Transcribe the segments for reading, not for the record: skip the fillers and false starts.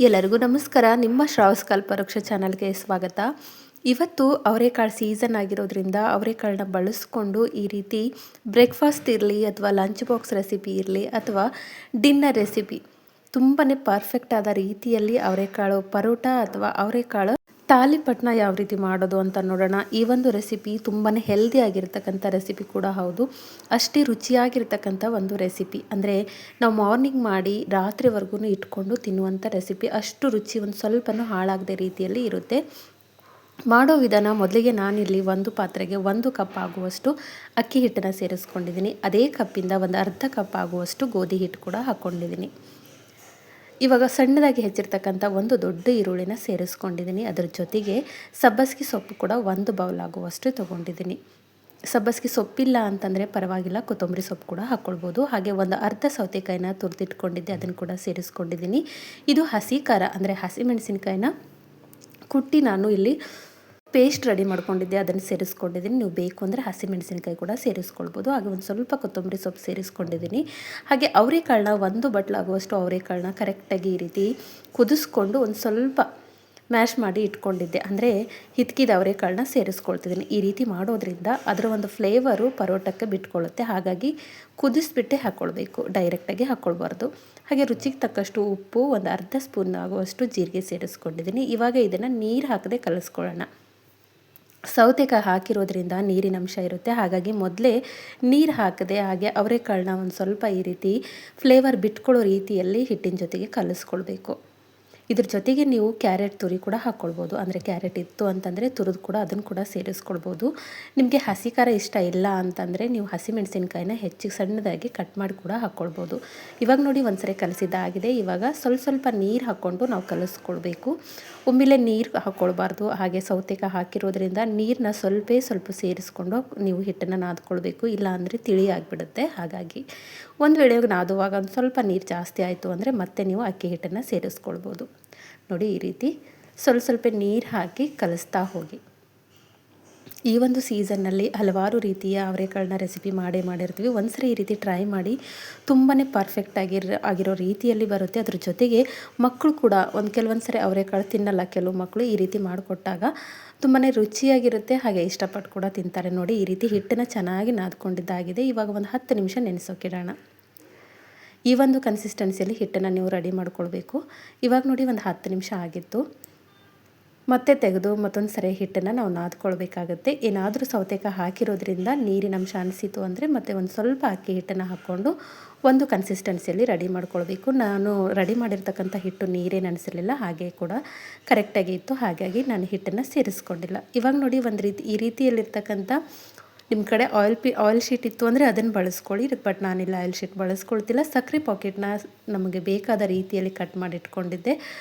ಎಲ್ಲರಿಗೂ ನಮಸ್ಕಾರ. ನಿಮ್ಮ ಶ್ರಾವಸ್ ಕಲ್ಪವೃಕ್ಷ ಚಾನಲ್ಗೆ ಸ್ವಾಗತ. ಇವತ್ತು ಅವರೆಕಾಳು ಸೀಸನ್ ಆಗಿರೋದ್ರಿಂದ ಅವರೆಕಾಳನ್ನ ಬಳಸ್ಕೊಂಡು ಈ ರೀತಿ ಬ್ರೇಕ್ಫಾಸ್ಟ್ ಇರಲಿ ಅಥವಾ ಲಂಚ್ ಬಾಕ್ಸ್ ರೆಸಿಪಿ ಇರಲಿ ಅಥವಾ ಡಿನ್ನರ್ ರೆಸಿಪಿ ತುಂಬಾ ಪರ್ಫೆಕ್ಟ್ ಆದ ರೀತಿಯಲ್ಲಿ ಅವರೆಕಾಳು ಪರೋಟ ಅಥವಾ ಅವರೆಕಾಳು ತಾಲಿಪಟ್ನ ಯಾವ ರೀತಿ ಮಾಡೋದು ಅಂತ ನೋಡೋಣ. ಈ ಒಂದು ರೆಸಿಪಿ ತುಂಬಾ ಹೆಲ್ದಿ ಆಗಿರ್ತಕ್ಕಂಥ ರೆಸಿಪಿ ಕೂಡ ಹೌದು. ಅಷ್ಟೇ ರುಚಿಯಾಗಿರ್ತಕ್ಕಂಥ ಒಂದು ರೆಸಿಪಿ. ಅಂದರೆ ನಾವು ಮಾರ್ನಿಂಗ್ ಮಾಡಿ ರಾತ್ರಿವರೆಗೂ ಇಟ್ಕೊಂಡು ತಿನ್ನುವಂಥ ರೆಸಿಪಿ. ಅಷ್ಟು ರುಚಿ ಒಂದು ಸ್ವಲ್ಪನೂ ಹಾಳಾಗದೆ ರೀತಿಯಲ್ಲಿ ಇರುತ್ತೆ. ಮಾಡೋ ವಿಧಾನ, ಮೊದಲಿಗೆ ನಾನಿಲ್ಲಿ ಒಂದು ಪಾತ್ರೆಗೆ 1 ಕಪ್ ಆಗುವಷ್ಟು ಅಕ್ಕಿ ಹಿಟ್ಟನ್ನು ಸೇರಿಸ್ಕೊಂಡಿದ್ದೀನಿ. ಅದೇ ಕಪ್ಪಿಂದ ಒಂದು ಅರ್ಧ ಕಪ್ ಆಗುವಷ್ಟು ಗೋಧಿ ಹಿಟ್ಟು ಕೂಡ ಹಾಕ್ಕೊಂಡಿದ್ದೀನಿ. ಇವಾಗ ಸಣ್ಣದಾಗಿ ಹೆಚ್ಚಿರ್ತಕ್ಕಂಥ ಒಂದು ದೊಡ್ಡ ಈರುಳ್ಳಿನ ಸೇರಿಸ್ಕೊಂಡಿದ್ದೀನಿ. ಅದರ ಜೊತೆಗೆ ಸಬ್ಬಸಿಗೆ ಸೊಪ್ಪು ಕೂಡ 1 ಬೌಲ್ ಆಗುವಷ್ಟು ತೊಗೊಂಡಿದ್ದೀನಿ. ಸಬ್ಬಸಿಗೆ ಸೊಪ್ಪಿಲ್ಲ ಅಂತಂದರೆ ಪರವಾಗಿಲ್ಲ, ಕೊತ್ತಂಬರಿ ಸೊಪ್ಪು ಕೂಡ ಹಾಕ್ಕೊಳ್ಬೋದು. ಹಾಗೆ ಒಂದು ಅರ್ಧ ಸೌತೆಕಾಯಿನ ತುರಿದಿಟ್ಕೊಂಡಿದ್ದೆ, ಅದನ್ನು ಕೂಡ ಸೇರಿಸ್ಕೊಂಡಿದ್ದೀನಿ. ಇದು ಹಸಿ ಖಾರ ಅಂದರೆ ಹಸಿಮೆಣಸಿನಕಾಯಿನ ಕುಟ್ಟಿ ನಾನು ಇಲ್ಲಿ ಪೇಸ್ಟ್ ರೆಡಿ ಮಾಡ್ಕೊಂಡಿದ್ದೆ, ಅದನ್ನು ಸೇರಿಸ್ಕೊಂಡಿದ್ದೀನಿ. ನೀವು ಬೇಕು ಅಂದರೆ ಹಸಿಮೆಣಸಿನಕಾಯಿ ಕೂಡ ಸೇರಿಸ್ಕೊಳ್ಬೋದು. ಹಾಗೆ ಒಂದು ಸ್ವಲ್ಪ ಕೊತ್ತಂಬರಿ ಸೊಪ್ಪು ಸೇರಿಸ್ಕೊಂಡಿದ್ದೀನಿ. ಹಾಗೆ ಅವರೆಕಾಳನ್ನ 1 ಬಟ್ಲಾಗುವಷ್ಟು ಅವರೆಕಾಳನ್ನ ಕರೆಕ್ಟಾಗಿ ಈ ರೀತಿ ಕುದಿಸ್ಕೊಂಡು ಒಂದು ಸ್ವಲ್ಪ ಮ್ಯಾಶ್ ಮಾಡಿ ಇಟ್ಕೊಂಡಿದ್ದೆ. ಅಂದರೆ ಹಿತ್ಕಿದ ಅವರೆಕಾಳನ್ನ ಸೇರಿಸ್ಕೊಳ್ತಿದ್ದೀನಿ. ಈ ರೀತಿ ಮಾಡೋದ್ರಿಂದ ಅದರ ಒಂದು ಫ್ಲೇವರು ಪರೋಟಕ್ಕೆ ಬಿಟ್ಕೊಳ್ಳುತ್ತೆ. ಹಾಗಾಗಿ ಕುದಿಸ್ಬಿಟ್ಟೆ ಹಾಕ್ಕೊಳ್ಬೇಕು, ಡೈರೆಕ್ಟಾಗಿ ಹಾಕ್ಕೊಳ್ಬಾರ್ದು. ಹಾಗೆ ರುಚಿಗೆ ತಕ್ಕಷ್ಟು ಉಪ್ಪು, ಒಂದು ಅರ್ಧ ಸ್ಪೂನ್ ಆಗುವಷ್ಟು ಜೀರಿಗೆ ಸೇರಿಸ್ಕೊಂಡಿದ್ದೀನಿ. ಇವಾಗ ಇದನ್ನು ನೀರು ಹಾಕದೆ ಕಲಿಸ್ಕೊಳ್ಳೋಣ. ಸೌತೆಕಾಯಿ ಹಾಕಿರೋದ್ರಿಂದ ನೀರಿನ ಅಂಶ ಇರುತ್ತೆ. ಹಾಗಾಗಿ ಮೊದಲೇ ನೀರು ಹಾಕದೆ ಹಾಗೆ ಅವರೆಕಾಳನ್ನ ಒಂದು ಸ್ವಲ್ಪ ಈ ರೀತಿ ಫ್ಲೇವರ್ ಬಿಟ್ಕೊಳ್ಳೋ ರೀತಿಯಲ್ಲಿ ಹಿಟ್ಟಿನ ಜೊತೆಗೆ ಕಲಿಸ್ಕೊಳ್ಬೇಕು. ಇದ್ರ ಜೊತೆಗೆ ನೀವು ಕ್ಯಾರೆಟ್ ತುರಿ ಕೂಡ ಹಾಕ್ಕೊಳ್ಬೋದು. ಅಂದರೆ ಕ್ಯಾರೆಟ್ ಇತ್ತು ಅಂತಂದರೆ ತುರಿದು ಕೂಡ ಅದನ್ನು ಕೂಡ ಸೇರಿಸ್ಕೊಳ್ಬೋದು. ನಿಮಗೆ ಹಸಿ ಖಾರ ಇಷ್ಟ ಇಲ್ಲ ಅಂತಂದರೆ ನೀವು ಹಸಿಮೆಣಸಿನಕಾಯಿನ ಹೆಚ್ಚಿಗೆ ಸಣ್ಣದಾಗಿ ಕಟ್ ಮಾಡಿ ಕೂಡ ಹಾಕ್ಕೊಳ್ಬೋದು. ಇವಾಗ ನೋಡಿ ಒಂದ್ಸರಿ ಕಲಸಿದ್ದಾಗಿದೆ. ಇವಾಗ ಸ್ವಲ್ಪ ನೀರು ಹಾಕ್ಕೊಂಡು ನಾವು ಕಲಿಸ್ಕೊಳ್ಬೇಕು. ಒಮ್ಮೆಲೆ ನೀರು ಹಾಕ್ಕೊಳ್ಬಾರ್ದು. ಹಾಗೆ ಸೌತೆಕಾಯಿ ಹಾಕಿರೋದ್ರಿಂದ ನೀರನ್ನ ಸ್ವಲ್ಪ ಸೇರಿಸ್ಕೊಂಡು ನೀವು ಹಿಟ್ಟನ್ನು ನಾದ್ಕೊಳ್ಬೇಕು. ಇಲ್ಲ ಅಂದರೆ ತಿಳಿ ಆಗಿಬಿಡುತ್ತೆ. ಹಾಗಾಗಿ ಒಂದು ವೇಳೆ ನಾದುವಾಗ ಒಂದು ಸ್ವಲ್ಪ ನೀರು ಜಾಸ್ತಿ ಆಯಿತು ಅಂದರೆ ಮತ್ತೆ ನೀವು ಅಕ್ಕಿ ಹಿಟ್ಟನ್ನು ಸೇರಿಸ್ಕೊಳ್ಬೋದು. ನೋಡಿ, ಈ ರೀತಿ ಸ್ವಲ್ಪ ನೀರು ಹಾಕಿ ಕಲಿಸ್ತಾ ಹೋಗಿ. ಈ ಒಂದು ಸೀಸನ್ನಲ್ಲಿ ಹಲವಾರು ರೀತಿಯ ಅವರೆಕಾಳನ್ನ ರೆಸಿಪಿ ಮಾಡಿರ್ತೀವಿ. ಒಂದ್ಸರಿ ಈ ರೀತಿ ಟ್ರೈ ಮಾಡಿ, ತುಂಬಾ ಪರ್ಫೆಕ್ಟ್ ಆಗಿರೋ ರೀತಿಯಲ್ಲಿ ಬರುತ್ತೆ. ಅದ್ರ ಜೊತೆಗೆ ಮಕ್ಕಳು ಕೂಡ ಕೆಲವೊಂದು ಸರಿ ಅವರೆಕಾಳು ತಿನ್ನಲ್ಲ ಕೆಲವು ಮಕ್ಕಳು. ಈ ರೀತಿ ಮಾಡಿಕೊಟ್ಟಾಗ ತುಂಬಾ ರುಚಿಯಾಗಿರುತ್ತೆ. ಹಾಗೆ ಇಷ್ಟಪಟ್ಟು ಕೂಡ ತಿಂತಾರೆ. ನೋಡಿ, ಈ ರೀತಿ ಹಿಟ್ಟನ್ನು ಚೆನ್ನಾಗಿ ನಾದ್ಕೊಂಡಿದ್ದಾಗಿದೆ. ಇವಾಗ ಒಂದು 10 ನಿಮಿಷ ನೆನೆಸೋಕಿಡೋಣ. ಈ ಒಂದು ಕನ್ಸಿಸ್ಟೆನ್ಸಿಯಲ್ಲಿ ಹಿಟ್ಟನ್ನು ನೀವು ರೆಡಿ ಮಾಡ್ಕೊಳ್ಬೇಕು. ಇವಾಗ ನೋಡಿ ಒಂದು 10 ನಿಮಿಷ ಆಗಿತ್ತು. ಮತ್ತೆ ತೆಗೆದು ಮತ್ತೊಂದು ಸರಿ ಹಿಟ್ಟನ್ನು ನಾವು ನಾದ್ಕೊಳ್ಬೇಕಾಗತ್ತೆ. ಏನಾದರೂ ಸೌತೆಕಾಯಿ ಹಾಕಿರೋದ್ರಿಂದ ನೀರಿನ ಅಂಶ ಅನಿಸಿತು ಅಂದರೆ ಮತ್ತೆ ಒಂದು ಸ್ವಲ್ಪ ಅಕ್ಕಿ ಹಿಟ್ಟನ್ನು ಹಾಕ್ಕೊಂಡು ಒಂದು ಕನ್ಸಿಸ್ಟೆನ್ಸಿಯಲ್ಲಿ ರೆಡಿ ಮಾಡ್ಕೊಳ್ಬೇಕು. ನಾನು ರೆಡಿ ಮಾಡಿರ್ತಕ್ಕಂಥ ಹಿಟ್ಟು ನೀರೇನು ಅನಿಸಿರಲಿಲ್ಲ, ಹಾಗೆ ಕೂಡ ಕರೆಕ್ಟಾಗಿ ಇತ್ತು. ಹಾಗಾಗಿ ನಾನು ಹಿಟ್ಟನ್ನು ಸೇರಿಸ್ಕೊಂಡಿಲ್ಲ. ಇವಾಗ ನೋಡಿ ಒಂದು ರೀತಿ ಈ ರೀತಿಯಲ್ಲಿರ್ತಕ್ಕಂಥ, ನಿಮ್ಮ ಕಡೆ ಆಯಿಲ್ ಶೀಟ್ ಇತ್ತು ಅಂದರೆ ಅದನ್ನು ಬಳಸ್ಕೊಳ್ಳಿ. ಬಟ್ ನಾನಿಲ್ಲ, ಆಯಿಲ್ ಶೀಟ್ ಬಳಸ್ಕೊಳ್ತಿಲ್ಲ. ಸಕ್ಕರೆ ಪಾಕೆಟ್ನ ನಮಗೆ ಬೇಕಾದ ರೀತಿಯಲ್ಲಿ ಕಟ್ ಮಾಡಿ ಇಟ್ಕೊಂಡಿದ್ದೆ.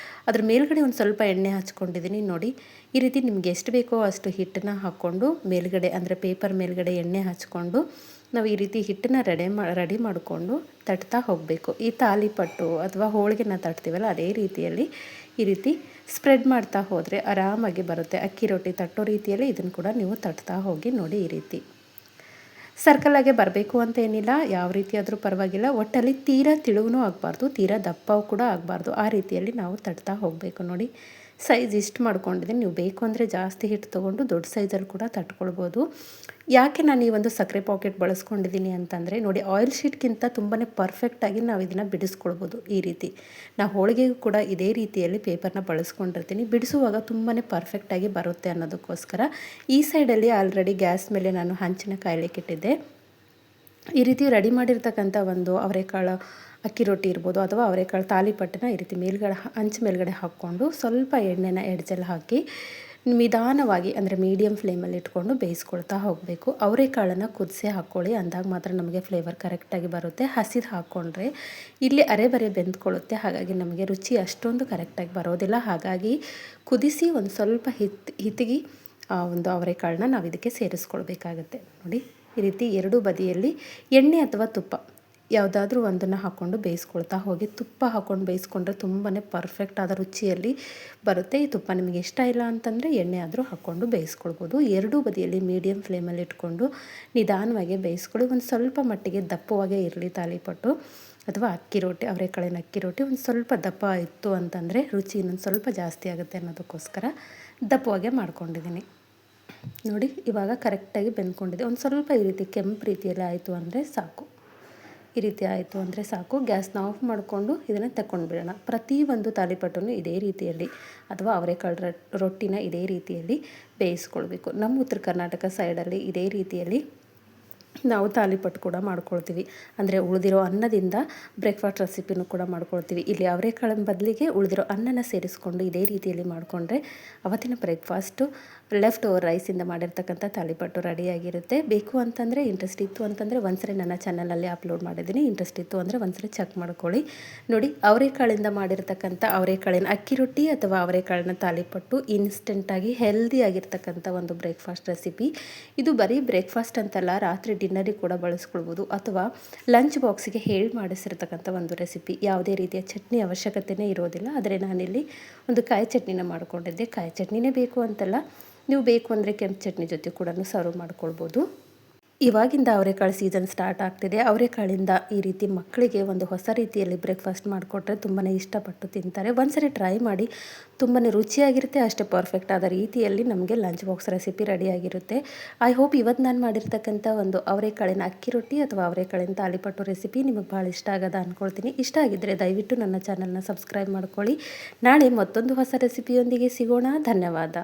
ಅದ್ರ ಮೇಲ್ಗಡೆ ಒಂದು ಸ್ವಲ್ಪ ಎಣ್ಣೆ ಹಚ್ಕೊಂಡಿದ್ದೀನಿ. ನೋಡಿ, ಈ ರೀತಿ ನಿಮ್ಗೆ ಎಷ್ಟು ಬೇಕೋ ಅಷ್ಟು ಹಿಟ್ಟನ್ನು ಹಾಕ್ಕೊಂಡು ಮೇಲ್ಗಡೆ ಅಂದರೆ ಪೇಪರ್ ಮೇಲ್ಗಡೆ ಎಣ್ಣೆ ಹಚ್ಕೊಂಡು ನಾವು ಈ ರೀತಿ ಹಿಟ್ಟನ್ನು ರೆಡಿ ಮಾಡಿಕೊಂಡು ತಟ್ತಾ ಹೋಗಬೇಕು. ಈ ತಾಲಿಪಟ್ಟು ಅಥವಾ ಹೋಳಿಗೆನ ತಟ್ತೀವಲ್ಲ, ಅದೇ ರೀತಿಯಲ್ಲಿ ಈ ರೀತಿ ಸ್ಪ್ರೆಡ್ ಮಾಡ್ತಾ ಹೋದರೆ ಆರಾಮಾಗಿ ಬರುತ್ತೆ. ಅಕ್ಕಿ ರೊಟ್ಟಿ ತಟ್ಟೋ ರೀತಿಯಲ್ಲಿ ಇದನ್ನು ಕೂಡ ನೀವು ತಟ್ತಾ ಹೋಗಿ. ನೋಡಿ, ಈ ರೀತಿ ಸರ್ಕಲಾಗೆ ಬರಬೇಕು ಅಂತ ಏನಿಲ್ಲ, ಯಾವ ರೀತಿ ಆದರೂ ಪರವಾಗಿಲ್ಲ. ಒಟ್ಟಲ್ಲಿ ತೀರಾ ತಿಳುವೂ ಆಗಬಾರ್ದು, ತೀರಾ ದಪ್ಪವು ಕೂಡ ಆಗಬಾರ್ದು. ಆ ರೀತಿಯಲ್ಲಿ ನಾವು ತಟ್ತಾ ಹೋಗಬೇಕು. ನೋಡಿ, ಸೈಜ್ ಇಷ್ಟು ಮಾಡ್ಕೊಂಡಿದ್ದೀನಿ. ನೀವು ಬೇಕು ಅಂದರೆ ಜಾಸ್ತಿ ಹಿಟ್ಟು ತೊಗೊಂಡು ದೊಡ್ಡ ಸೈಜಲ್ಲಿ ಕೂಡ ತಟ್ಕೊಳ್ಬೋದು. ಯಾಕೆ ನಾನು ಈ ಒಂದು ಸಕ್ಕರೆ ಪಾಕೆಟ್ ಬಳಸ್ಕೊಂಡಿದ್ದೀನಿ ಅಂತಂದರೆ, ನೋಡಿ, ಆಯಿಲ್ ಶೀಟ್ಗಿಂತ ತುಂಬಾ ಪರ್ಫೆಕ್ಟಾಗಿ ನಾವು ಇದನ್ನು ಬಿಡಿಸ್ಕೊಳ್ಬೋದು. ಈ ರೀತಿ ನಾವು ಹೋಳಿಗೆಗೂ ಕೂಡ ಇದೇ ರೀತಿಯಲ್ಲಿ ಪೇಪರ್ನ ಬಳಸ್ಕೊಂಡಿರ್ತೀನಿ. ಬಿಡಿಸುವಾಗ ತುಂಬಾ ಪರ್ಫೆಕ್ಟಾಗಿ ಬರುತ್ತೆ ಅನ್ನೋದಕ್ಕೋಸ್ಕರ ಈ ಸೈಡಲ್ಲಿ ಆಲ್ರೆಡಿ ಗ್ಯಾಸ್ ಮೇಲೆ ನಾನು ಹಂಚಿನ ಕಾಯ್ಲಿಕ್ಕೆ ಇಟ್ಟಿದ್ದೆ. ಈ ರೀತಿ ರೆಡಿ ಮಾಡಿರ್ತಕ್ಕಂಥ ಒಂದು ಅವರೆಕಾಳು ಅಕ್ಕಿ ರೊಟ್ಟಿ ಇರ್ಬೋದು ಅಥವಾ ಅವರೆಕಾಳು ತಾಲಿಪಟ್ಟನ್ನ ಈ ರೀತಿ ಹಂಚು ಮೇಲ್ಗಡೆ ಹಾಕ್ಕೊಂಡು ಸ್ವಲ್ಪ ಎಣ್ಣೆನ ಎಡ್ಜಲ್ಲಿ ಹಾಕಿ ನಿಧಾನವಾಗಿ ಅಂದರೆ ಮೀಡಿಯಮ್ ಫ್ಲೇಮಲ್ಲಿ ಇಟ್ಕೊಂಡು ಬೇಯಿಸ್ಕೊಳ್ತಾ ಹೋಗಬೇಕು. ಅವರೆಕಾಳನ್ನು ಕುದಿಸಿ ಹಾಕ್ಕೊಳ್ಳಿ, ಅಂದಾಗ ಮಾತ್ರ ನಮಗೆ ಫ್ಲೇವರ್ ಕರೆಕ್ಟಾಗಿ ಬರುತ್ತೆ. ಹಸಿದು ಹಾಕ್ಕೊಂಡ್ರೆ ಇಲ್ಲಿ ಅರೆ ಬೆಂದ್ಕೊಳ್ಳುತ್ತೆ. ಹಾಗಾಗಿ ನಮಗೆ ರುಚಿ ಅಷ್ಟೊಂದು ಕರೆಕ್ಟಾಗಿ ಬರೋದಿಲ್ಲ. ಹಾಗಾಗಿ ಕುದಿಸಿ ಒಂದು ಸ್ವಲ್ಪ ಹಿತ್ತಿಗೆ ಒಂದು ಅವರೆಕಾಳನ್ನ ನಾವು ಇದಕ್ಕೆ ಸೇರಿಸ್ಕೊಳ್ಬೇಕಾಗತ್ತೆ. ನೋಡಿ, ಈ ರೀತಿ ಎರಡೂ ಬದಿಯಲ್ಲಿ ಎಣ್ಣೆ ಅಥವಾ ತುಪ್ಪ ಯಾವುದಾದ್ರೂ ಒಂದನ್ನು ಹಾಕ್ಕೊಂಡು ಬೇಯಿಸ್ಕೊಳ್ತಾ ಹೋಗಿ. ತುಪ್ಪ ಹಾಕ್ಕೊಂಡು ಬೇಯಿಸ್ಕೊಂಡ್ರೆ ತುಂಬಾ ಪರ್ಫೆಕ್ಟ್ ಆದ ರುಚಿಯಲ್ಲಿ ಬರುತ್ತೆ. ಈ ತುಪ್ಪ ನಿಮಗೆ ಇಷ್ಟ ಇಲ್ಲ ಅಂತಂದರೆ ಎಣ್ಣೆ ಆದರೂ ಹಾಕ್ಕೊಂಡು ಬೇಯಿಸ್ಕೊಳ್ಬೋದು. ಎರಡೂ ಬದಿಯಲ್ಲಿ ಮೀಡಿಯಮ್ ಫ್ಲೇಮಲ್ಲಿ ಇಟ್ಕೊಂಡು ನಿಧಾನವಾಗಿ ಬೇಯಿಸ್ಕೊಳ್ಳಿ. ಒಂದು ಸ್ವಲ್ಪ ಮಟ್ಟಿಗೆ ದಪ್ಪವಾಗೇ ಇರಲಿ ತಾಲಿಪಟ್ಟು. ಅಥವಾ ಅಕ್ಕಿ ರೊಟ್ಟಿ, ಅವರೆಕಾಳಿನ ಅಕ್ಕಿ ರೊಟ್ಟಿ ಒಂದು ಸ್ವಲ್ಪ ದಪ್ಪ ಇತ್ತು ಅಂತಂದರೆ ರುಚಿ ಇನ್ನೊಂದು ಸ್ವಲ್ಪ ಜಾಸ್ತಿ ಆಗುತ್ತೆ ಅನ್ನೋದಕ್ಕೋಸ್ಕರ ದಪ್ಪವಾಗೇ ಮಾಡ್ಕೊಂಡಿದ್ದೀನಿ. ನೋಡಿ ಇವಾಗ ಕರೆಕ್ಟಾಗಿ ಬೆಂದ್ಕೊಂಡಿದೆ. ಒಂದು ಸ್ವಲ್ಪ ಈ ರೀತಿ ಕೆಂಪು ರೀತಿಯಲ್ಲಿ ಆಯಿತು ಅಂದರೆ ಸಾಕು. ಈ ರೀತಿ ಆಯಿತು ಅಂದರೆ ಸಾಕು. ಗ್ಯಾಸ್ನ ಆಫ್ ಮಾಡಿಕೊಂಡು ಇದನ್ನು ತಗೊಂಡ್ಬಿಡೋಣ. ಪ್ರತಿಯೊಂದು ತಾಲಿಪಟ್ಟನ್ನು ಇದೇ ರೀತಿಯಲ್ಲಿ ಅಥವಾ ಅವರೆಕಾಳು ರೊಟ್ಟಿನ ಇದೇ ರೀತಿಯಲ್ಲಿ ಬೇಯಿಸ್ಕೊಳ್ಬೇಕು. ನಮ್ಮ ಉತ್ತರ ಕರ್ನಾಟಕ ಸೈಡಲ್ಲಿ ಇದೇ ರೀತಿಯಲ್ಲಿ ನಾವು ತಾಲಿಪಟ್ಟು ಕೂಡ ಮಾಡ್ಕೊಳ್ತೀವಿ. ಅಂದರೆ ಉಳಿದಿರೋ ಅನ್ನದಿಂದ ಬ್ರೇಕ್ಫಾಸ್ಟ್ ರೆಸಿಪಿನೂ ಕೂಡ ಮಾಡ್ಕೊಳ್ತೀವಿ. ಇಲ್ಲಿ ಅವರೆಕಾಳಿನ ಬದಲಿಗೆ ಉಳಿದಿರೋ ಅನ್ನನ ಸೇರಿಸ್ಕೊಂಡು ಇದೇ ರೀತಿಯಲ್ಲಿ ಮಾಡಿಕೊಂಡ್ರೆ ಅವತ್ತಿನ ಬ್ರೇಕ್ಫಾಸ್ಟು ಲೆಫ್ಟ್ ಓವರ್ ರೈಸಿಂದ ಮಾಡಿರ್ತಕ್ಕಂಥ ತಾಲಿಪಟ್ಟು ರೆಡಿಯಾಗಿರುತ್ತೆ. ಬೇಕು ಅಂತಂದರೆ, ಇಂಟ್ರೆಸ್ಟ್ ಇತ್ತು ಅಂತಂದರೆ ಒಂದ್ಸರಿ ನನ್ನ ಚಾನಲಲ್ಲಿ ಅಪ್ಲೋಡ್ ಮಾಡಿದ್ದೀನಿ. ಇಂಟ್ರೆಸ್ಟ್ ಇತ್ತು ಅಂದರೆ ಒಂದ್ಸರಿ ಚೆಕ್ ಮಾಡ್ಕೊಳ್ಳಿ. ನೋಡಿ, ಅವರೆಕಾಳಿಂದ ಮಾಡಿರ್ತಕ್ಕಂಥ ಅವರೆಕಾಳಿನ ಅಕ್ಕಿ ರೊಟ್ಟಿ ಅಥವಾ ಅವರೆಕಾಳಿನ ತಾಲಿಪಟ್ಟು ಇನ್ಸ್ಟೆಂಟಾಗಿ ಹೆಲ್ದಿಯಾಗಿರ್ತಕ್ಕಂಥ ಒಂದು ಬ್ರೇಕ್ಫಾಸ್ಟ್ ರೆಸಿಪಿ. ಇದು ಬರೀ ಬ್ರೇಕ್ಫಾಸ್ಟ್ ಅಂತಲ್ಲ, ರಾತ್ರಿ ಡಿನ್ನರಿಗೆ ಕೂಡ ಬಳಸ್ಕೊಳ್ಬೋದು ಅಥವಾ ಲಂಚ್ ಬಾಕ್ಸಿಗೆ ಹೇಳಿ ಮಾಡಿಸಿರ್ತಕ್ಕಂಥ ಒಂದು ರೆಸಿಪಿ. ಯಾವುದೇ ರೀತಿಯ ಚಟ್ನಿ ಅವಶ್ಯಕತೆಯೇ ಇರೋದಿಲ್ಲ. ಆದರೆ ನಾನಿಲ್ಲಿ ಒಂದು ಕಾಯಿ ಚಟ್ನಿನ ಮಾಡ್ಕೊಂಡಿದ್ದೆ. ಕಾಯಿ ಚಟ್ನಿನೇ ಬೇಕು ಅಂತಲ್ಲ, ನೀವು ಬೇಕು ಅಂದರೆ ಕೆಂಪು ಚಟ್ನಿ ಜೊತೆ ಕೂಡ ಸರ್ವ್ ಮಾಡ್ಕೊಳ್ಬೋದು. ಇವಾಗಿಂದ ಅವರೆಕಾಳು ಸೀಸನ್ ಸ್ಟಾರ್ಟ್ ಆಗ್ತಿದೆ. ಅವರೆಕಾಳಿಂದ ಈ ರೀತಿ ಮಕ್ಕಳಿಗೆ ಒಂದು ಹೊಸ ರೀತಿಯಲ್ಲಿ ಬ್ರೇಕ್ಫಾಸ್ಟ್ ಮಾಡಿಕೊಟ್ರೆ ತುಂಬಾ ಇಷ್ಟಪಟ್ಟು ತಿಂತಾರೆ. ಒಂದ್ಸರಿ ಟ್ರೈ ಮಾಡಿ, ತುಂಬಾ ರುಚಿಯಾಗಿರುತ್ತೆ. ಅಷ್ಟೇ ಪರ್ಫೆಕ್ಟ್ ಆದ ರೀತಿಯಲ್ಲಿ ನಮಗೆ ಲಂಚ್ ಬಾಕ್ಸ್ ರೆಸಿಪಿ ರೆಡಿಯಾಗಿರುತ್ತೆ. ಐ ಹೋಪ್ ಇವತ್ತು ನಾನು ಮಾಡಿರ್ತಕ್ಕಂಥ ಒಂದು ಅವರೆಕಾಳಿನ ಅಕ್ಕಿ ರೊಟ್ಟಿ ಅಥವಾ ಅವರೆಕಾಳಿನ ತಾಲಿಪಟ್ಟು ರೆಸಿಪಿ ನಿಮಗೆ ಭಾಳ ಇಷ್ಟ ಆಗದ ಅಂದ್ಕೊಳ್ತೀನಿ. ಇಷ್ಟ ಆಗಿದ್ದರೆ ದಯವಿಟ್ಟು ನನ್ನ ಚಾನಲ್ನ ಸಬ್ಸ್ಕ್ರೈಬ್ ಮಾಡ್ಕೊಳ್ಳಿ. ನಾಳೆ ಮತ್ತೊಂದು ಹೊಸ ರೆಸಿಪಿಯೊಂದಿಗೆ ಸಿಗೋಣ. ಧನ್ಯವಾದ.